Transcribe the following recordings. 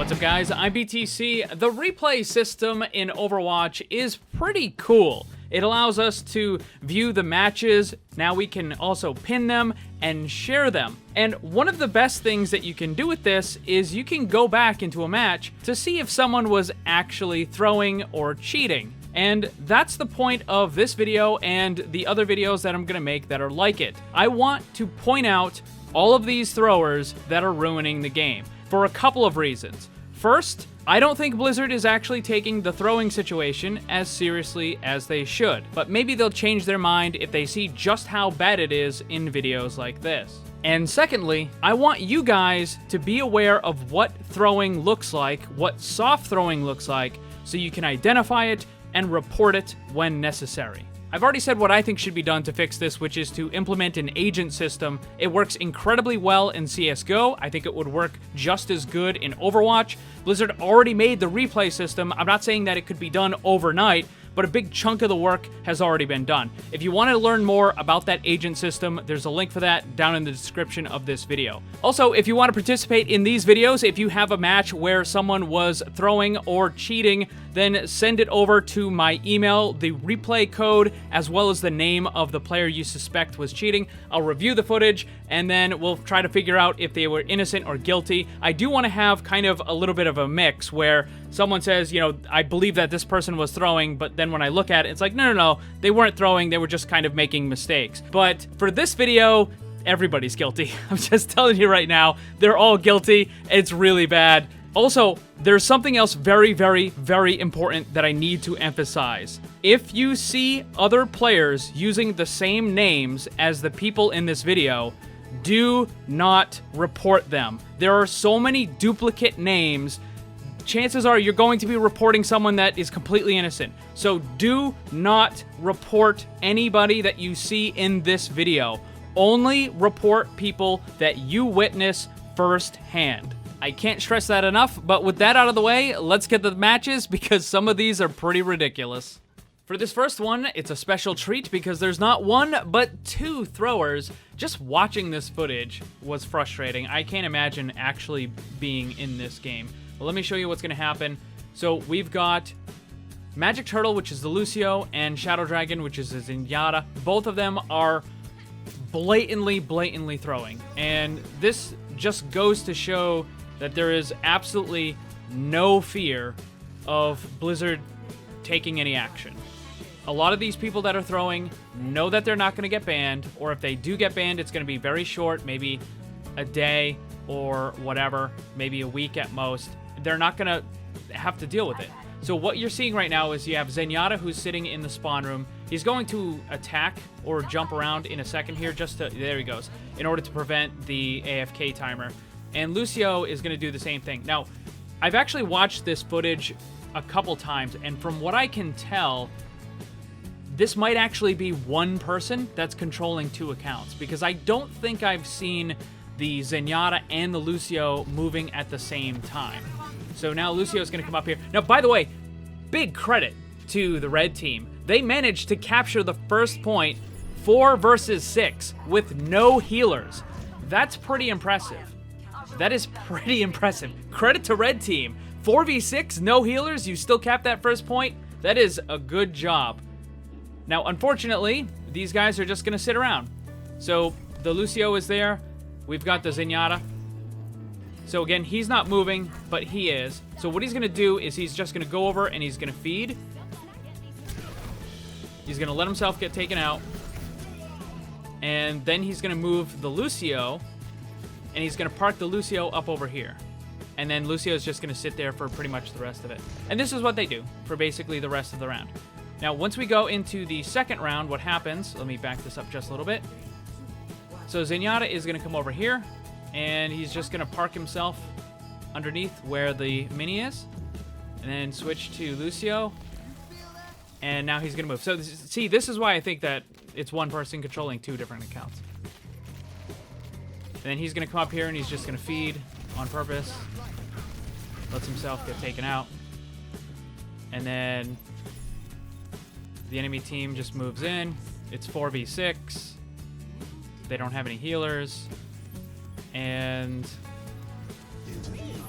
What's up, guys? I'm BTC. The replay system in Overwatch is pretty cool. It allows us to view the matches. Now we can also pin them and share them. And one of the best things that you can do with this is you can go back into a match to see if someone was actually throwing or cheating. And that's the point of this video and the other videos that I'm gonna make that are like it. I want to point out all of these throwers that are ruining the game for a couple of reasons. First, I don't think Blizzard is actually taking the throwing situation as seriously as they should, but maybe they'll change their mind if they see just how bad it is in videos like this. And secondly, I want you guys to be aware of what throwing looks like, what soft throwing looks like, so you can identify it and report it when necessary. I've already said what I think should be done to fix this, which is to implement an agent system. It works incredibly well in CSGO. I think it would work just as good in Overwatch. Blizzard already made the replay system. I'm not saying that it could be done overnight, but a big chunk of the work has already been done. If you want to learn more about that agent system, there's a link for that down in the description of this video. Also, if you want to participate in these videos, if you have a match where someone was throwing or cheating, then send it over to my email, the replay code, as well as the name of the player you suspect was cheating. I'll review the footage, and then we'll try to figure out if they were innocent or guilty. I do want to have kind of a little bit of a mix where someone says, you know, I believe that this person was throwing, but then when I look at it, it's like, no, they weren't throwing, they were just kind of making mistakes. But for this video, everybody's guilty. I'm just telling you right now, they're all guilty. It's really bad. Also, there's something else very, very, very important that I need to emphasize. If you see other players using the same names as the people in this video, do not report them. There are so many duplicate names. Chances are you're going to be reporting someone that is completely innocent. So do not report anybody that you see in this video. Only report people that you witness firsthand. I can't stress that enough, but with that out of the way, let's get the matches because some of these are pretty ridiculous. For this first one, it's a special treat because there's not one, but two throwers. Just watching this footage was frustrating. I can't imagine actually being in this game. Well, let me show you what's going to happen. So we've got Magic Turtle, which is the Lucio, and Shadow Dragon, which is the Zenyatta. Both of them are blatantly throwing. And this just goes to show that there is absolutely no fear of Blizzard taking any action. A lot of these people that are throwing know that they're not going to get banned, or if they do get banned, it's going to be very short, maybe a day or whatever, maybe a week at most. They're not going to have to deal with it. So what you're seeing right now is you have Zenyatta who's sitting in the spawn room. He's going to attack or jump around in a second here just to, there he goes, in order to prevent the AFK timer. And Lucio is going to do the same thing. Now, I've actually watched this footage a couple times, and from what I can tell, this might actually be one person that's controlling two accounts, because I don't think I've seen the Zenyatta and the Lucio moving at the same time. So now Lucio's going to come up here. Now, by the way, big credit to the red team. They managed to capture the first point 4 versus 6 with no healers. That's pretty impressive. That is pretty impressive. Credit to red team. 4v6, no healers, you still cap that first point? That is a good job. Now, unfortunately, these guys are just going to sit around. So the Lucio is there. We've got the Zenyatta. So again, he's not moving, but he is. So what he's going to do is he's just going to go over and he's going to feed. He's going to let himself get taken out. And then he's going to move the Lucio. And he's going to park the Lucio up over here. And then Lucio is just going to sit there for pretty much the rest of it. And this is what they do for basically the rest of the round. Now, once we go into the second round, what happens... Let me back this up just a little bit. So Zenyatta is going to come over here. And he's just going to park himself underneath where the mini is. And then switch to Lucio. And now he's going to move. So, see, this is why I think that it's one person controlling two different accounts. And then he's going to come up here and he's just going to feed on purpose. Lets himself get taken out. And then the enemy team just moves in. It's 4v6. They don't have any healers. And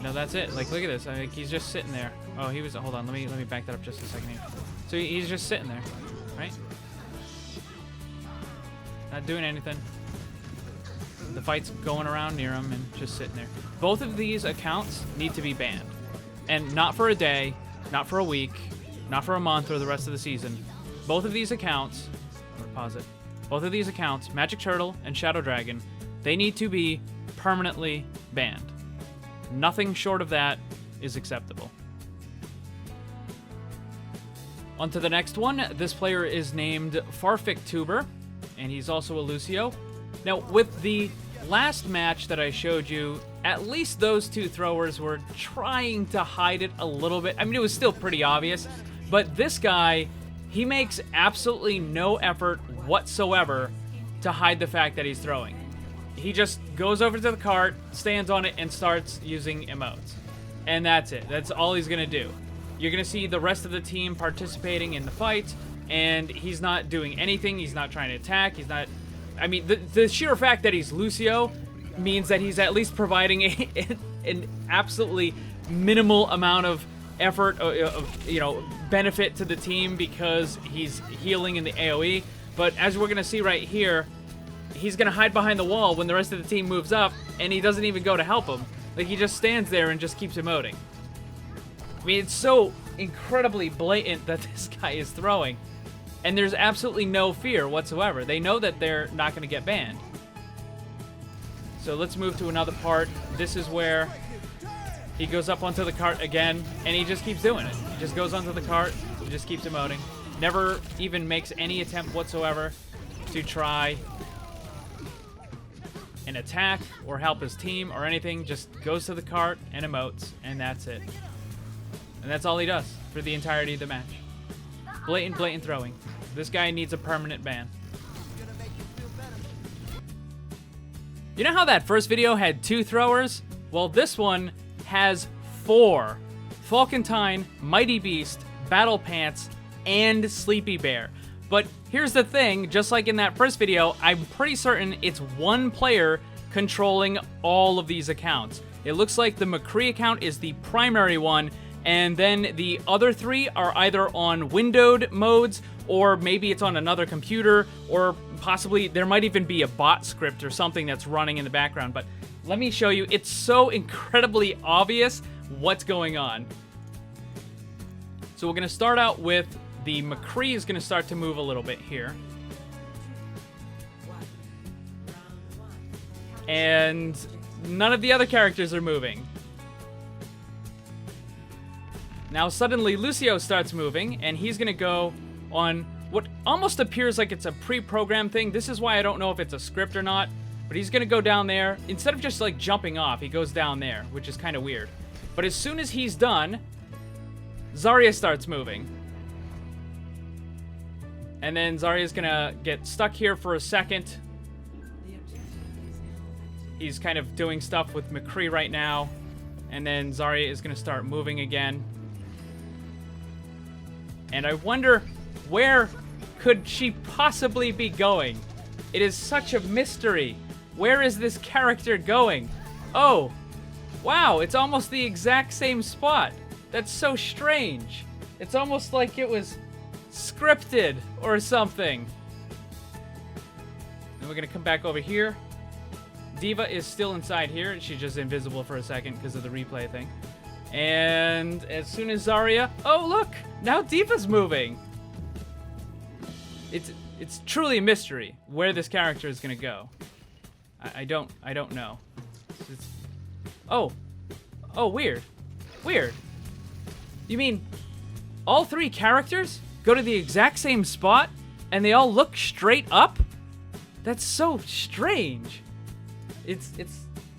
No, that's it. Like, look at this. Like, he's just sitting there. Oh, he was. Hold on. Let me back that up just a second here. So he's just sitting there, right? Not doing anything. The fight's going around near him and just sitting there. Both of these accounts need to be banned, and not for a day, not for a week, not for a month or the rest of the season. Both of these accounts. I'm gonna pause it. Both of these accounts, Magic Turtle and Shadow Dragon, they need to be permanently banned. Nothing short of that is acceptable. On to the next one. This player is named Farfik and he's also a Lucio. Now, with the last match that I showed you, at least those two throwers were trying to hide it a little bit. I mean, it was still pretty obvious, but this guy, he makes absolutely no effort whatsoever to hide the fact that he's throwing. He just goes over to the cart, stands on it, and starts using emotes. And that's it. That's all he's going to do. You're going to see the rest of the team participating in the fight, and he's not doing anything. He's not trying to attack. He's not... I mean, the sheer fact that he's Lucio means that he's at least providing an absolutely minimal amount of effort, benefit to the team because he's healing in the AoE. But as we're going to see right here, he's going to hide behind the wall when the rest of the team moves up, and he doesn't even go to help him. Like, he just stands there and just keeps emoting. I mean, it's so incredibly blatant that this guy is throwing, and there's absolutely no fear whatsoever. They know that they're not going to get banned. So let's move to another part. This is where he goes up onto the cart again, and he just keeps doing it. He just goes onto the cart, just keeps emoting. Never even makes any attempt whatsoever to try and attack or help his team or anything. Just goes to the cart and emotes, and that's it. And that's all he does for the entirety of the match. Blatant throwing. This guy needs a permanent ban. You know how that first video had 2 throwers? Well, this one has 4. Falkentine, Mighty Beast, Battle Pants, and Sleepy Bear. But here's the thing, just like in that first video, I'm pretty certain it's one player controlling all of these accounts. It looks like the McCree account is the primary one, and then the other 3 are either on windowed modes, or maybe it's on another computer, or possibly there might even be a bot script or something that's running in the background. But let me show you, it's so incredibly obvious what's going on. So we're gonna start out with the McCree is gonna start to move a little bit here. And none of the other characters are moving. Now suddenly Lucio starts moving, and he's gonna go on what almost appears like it's a pre-programmed thing. This is why I don't know if it's a script or not, but he's gonna go down there. Instead of just like jumping off, he goes down there, which is kind of weird. But as soon as he's done, Zarya starts moving. And then Zarya's gonna get stuck here for a second. He's kind of doing stuff with McCree right now. And then Zarya is gonna start moving again. And I wonder, where could she possibly be going? It is such a mystery. Where is this character going? Oh, wow, it's almost the exact same spot. That's so strange. It's almost like it was scripted or something. Then we're gonna come back over here. Diva is still inside here. She's just invisible for a second because of the replay thing. And as soon as Zarya... Oh, look! Now Diva's moving! It's truly a mystery where this character is gonna go. I don't know. Oh, weird. Weird. You mean all 3 characters go to the exact same spot and they all look straight up? That's so strange. It's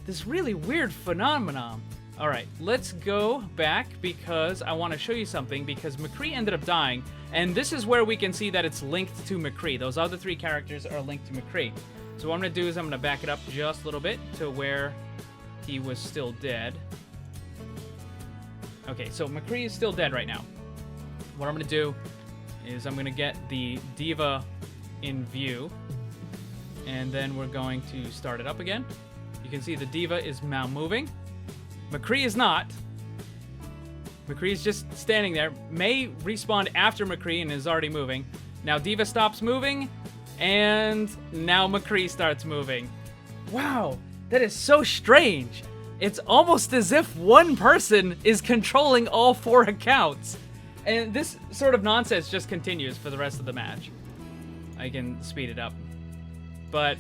this really weird phenomenon. All right, let's go back because I want to show you something, because McCree ended up dying, and this is where we can see that it's linked to McCree. Those other 3 characters are linked to McCree. So what I'm going to do is I'm going to back it up just a little bit to where he was still dead. Okay, so McCree is still dead right now. What I'm going to do is I'm going to get the Diva in view, and then we're going to start it up again. You can see the Diva is now moving. McCree is not. McCree's just standing there. May respawned after McCree and is already moving. Now D.Va stops moving, and now McCree starts moving. Wow, that is so strange. It's almost as if one person is controlling all 4 accounts. And this sort of nonsense just continues for the rest of the match. I can speed it up. But,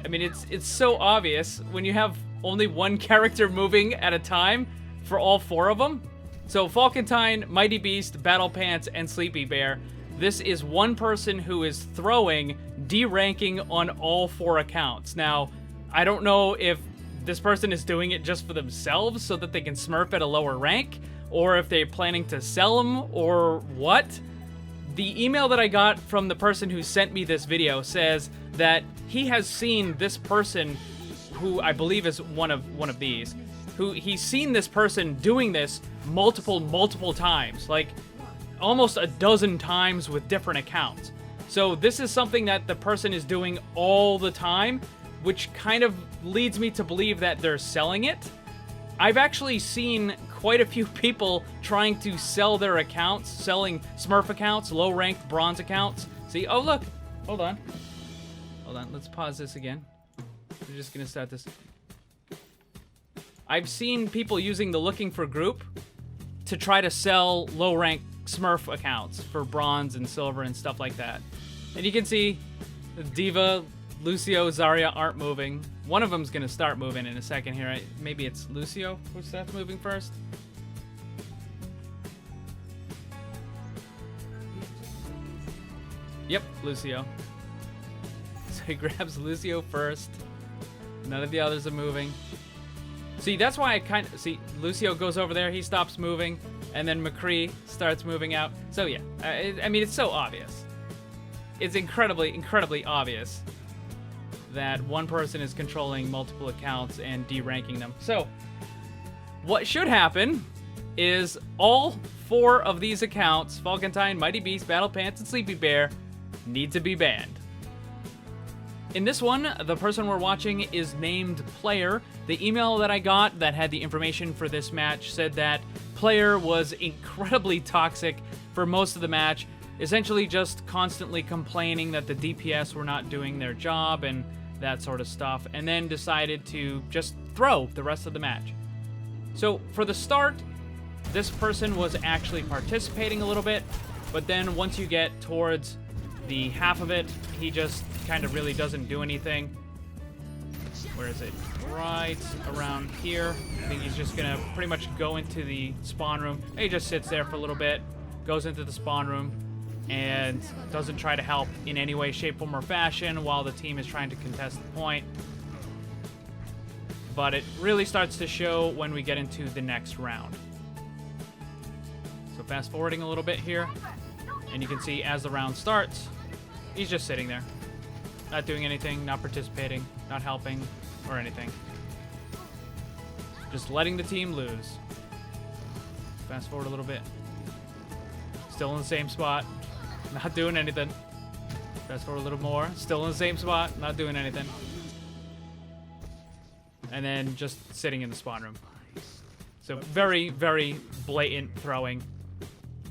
I mean, it's so obvious when you have only one character moving at a time for all 4 of them. So Falkentine, Mighty Beast, Battle Pants, and Sleepy Bear. This is one person who is throwing deranking on all 4 accounts. Now, I don't know if this person is doing it just for themselves so that they can smurf at a lower rank, or if they're planning to sell them, or what. The email that I got from the person who sent me this video says that he has seen this person, who I believe is one of these, who he's seen this person doing this multiple times, like almost a dozen times with different accounts. So this is something that the person is doing all the time, which kind of leads me to believe that they're selling it. I've actually seen quite a few people trying to sell their accounts, selling Smurf accounts, low-ranked bronze accounts. See, oh look, hold on, let's pause this again. We're just gonna start this. I've seen people using the looking for group to try to sell low-ranked Smurf accounts for bronze and silver and stuff like that. And you can see D.Va, Lucio, Zarya aren't moving. One of them's gonna start moving in a second here. Maybe it's Lucio who's that's moving first. Yep, Lucio. So he grabs Lucio first. None of the others are moving. See, that's why I see Lucio goes over there, he stops moving, and then McCree starts moving out. So yeah, I mean, it's so obvious. It's incredibly obvious that one person is controlling multiple accounts and deranking them. So what should happen is all 4 of these accounts, Falkentine, Mighty Beast, Battle Pants, and Sleepy Bear, need to be banned. In this one, the person we're watching is named Player. The email that I got that had the information for this match said that Player was incredibly toxic for most of the match, essentially just constantly complaining that the DPS were not doing their job and that sort of stuff, and then decided to just throw the rest of the match. So for the start, this person was actually participating a little bit, but then once you get towards the half of it, he just kind of really doesn't do anything. Where is it? Right around here. I think he's just gonna pretty much go into the spawn room. He just sits there for a little bit, goes into the spawn room, and doesn't try to help in any way, shape, form, or fashion while the team is trying to contest the point. But it really starts to show when we get into the next round. So fast forwarding a little bit here, and you can see as the round starts, he's just sitting there. Not doing anything, not participating, not helping, or anything. Just letting the team lose. Fast forward a little bit. Still in the same spot. Not doing anything. Fast forward a little more. Still in the same spot. Not doing anything. And then just sitting in the spawn room. So very blatant throwing.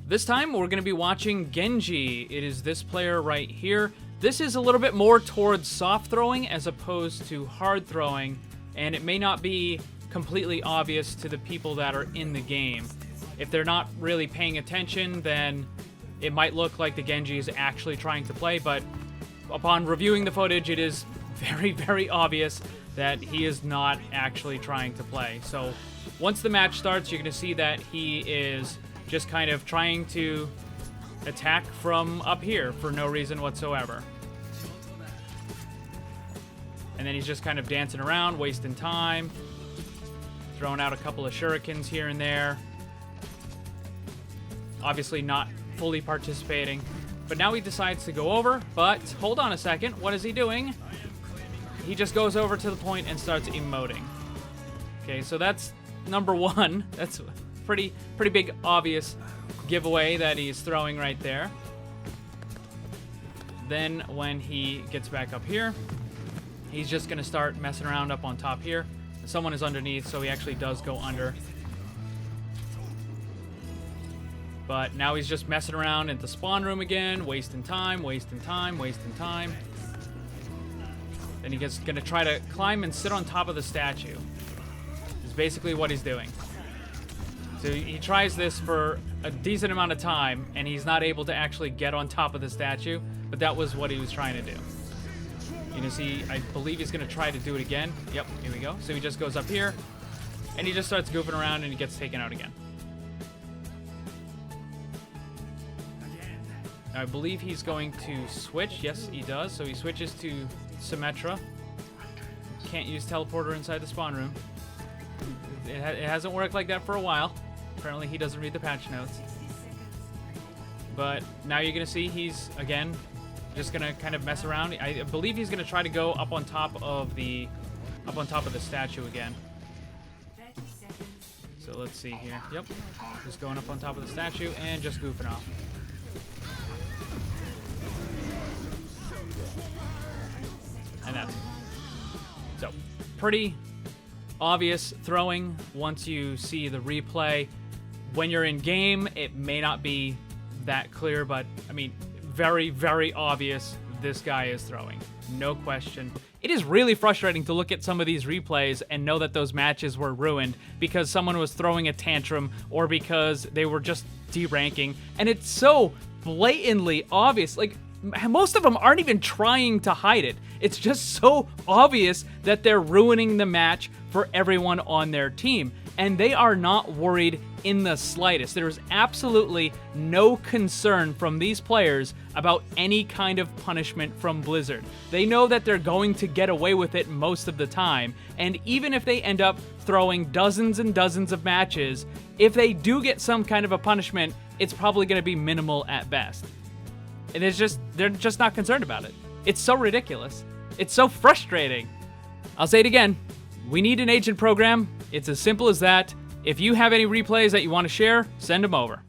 This time we're going to be watching Genji. It is this player right here. This is a little bit more towards soft throwing as opposed to hard throwing. And it may not be completely obvious to the people that are in the game. If they're not really paying attention, then it might look like the Genji is actually trying to play, but upon reviewing the footage, it is very obvious that he is not actually trying to play. So once the match starts, you're going to see that he is just kind of trying to attack from up here for no reason whatsoever. And then he's just kind of dancing around, wasting time, throwing out a couple of shurikens here and there. Obviously not fully participating, but now he decides to go over. But hold on a second, what is he doing? He just goes over to the point and starts emoting. Okay, so that's number 1. That's a pretty big obvious giveaway that he's throwing right there. Then when he gets back up here, he's just gonna start messing around up on top here. someone is underneath, so he actually does go under. But now he's just messing around at the spawn room again, wasting time, wasting time, wasting time. Then he's gonna try to climb and sit on top of the statue. Is basically what he's doing. So he tries this for a decent amount of time, and he's not able to actually get on top of the statue, but that was what he was trying to do. You know, see, I believe he's gonna try to do it again. Yep, here we go. So he just goes up here, and he just starts goofing around, and he gets taken out again. I believe he's going to switch. Yes, he does. So he switches to Symmetra. Can't use teleporter inside the spawn room. It hasn't worked like that for a while. Apparently he doesn't read the patch notes. But now you're going to see he's, again, just going to kind of mess around. I believe he's going to try to go up on top of the statue again. So let's see here. Yep. Just going up on top of the statue and just goofing off. And that's it. So, pretty obvious throwing once you see the replay. When you're in game, it may not be that clear, but I mean, very, very obvious this guy is throwing. No question. It is really frustrating to look at some of these replays and know that those matches were ruined because someone was throwing a tantrum or because they were just deranking, and it's so blatantly obvious. Like, most of them aren't even trying to hide it. It's just so obvious that they're ruining the match for everyone on their team. And they are not worried in the slightest. There is absolutely no concern from these players about any kind of punishment from Blizzard. They know that they're going to get away with it most of the time. And even if they end up throwing dozens and dozens of matches, if they do get some kind of a punishment, it's probably going to be minimal at best. And they're just not concerned about it. It's so ridiculous. It's so frustrating. I'll say it again. We need an agent program. It's as simple as that. If you have any replays that you want to share, send them over.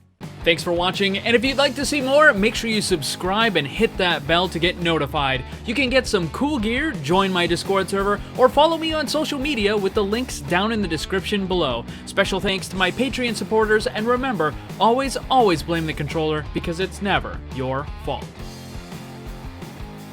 Thanks for watching, and if you'd like to see more, make sure you subscribe and hit that bell to get notified. You can get some cool gear, join my Discord server, or follow me on social media with the links down in the description below. Special thanks to my Patreon supporters, and remember, always blame the controller because it's never your fault.